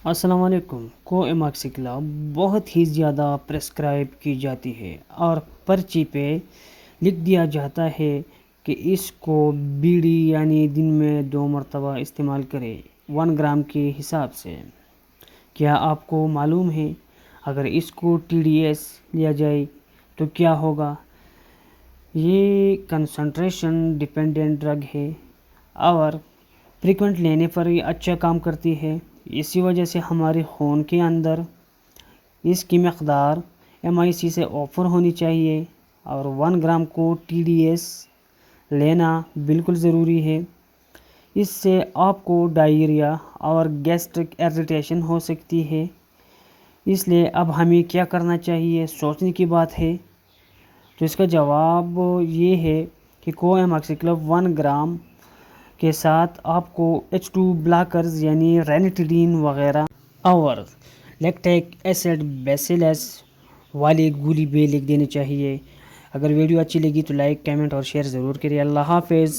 السلام علیکم۔ کو ایماکسیکلا بہت ہی زیادہ پرسکرائب کی جاتی ہے اور پرچی پہ لکھ دیا جاتا ہے کہ اس کو بیڑی یعنی دن میں 2 مرتبہ استعمال کرے 1 گرام کے حساب سے۔ کیا آپ کو معلوم ہے اگر اس کو TDS لیا جائے تو کیا ہوگا؟ یہ کنسنٹریشن ڈیپینڈنٹ ڈرگ ہے اور فریکوینٹ لینے پر یہ اچھا کام کرتی ہے۔ اسی وجہ سے ہمارے خون کے اندر اس کی مقدار MIC سے اوپر ہونی چاہیے اور 1 گرام کو TDS لینا بالکل ضروری ہے۔ اس سے آپ کو ڈائریا اور گیسٹرک ایریٹیشن ہو سکتی ہے۔ اس لیے اب ہمیں کیا کرنا چاہیے، سوچنے کی بات ہے۔ تو اس کا جواب یہ ہے کہ کو ایماکسیکلا 1 گرام کے ساتھ آپ کو H2 بلاکرز یعنی رینیٹیڈین وغیرہ اور لیکٹک ایسڈ بیسیلس والی گولی بھی لکھ دینی چاہیے۔ اگر ویڈیو اچھی لگی تو لائک، کمنٹ اور شیئر ضرور کریے۔ اللہ حافظ۔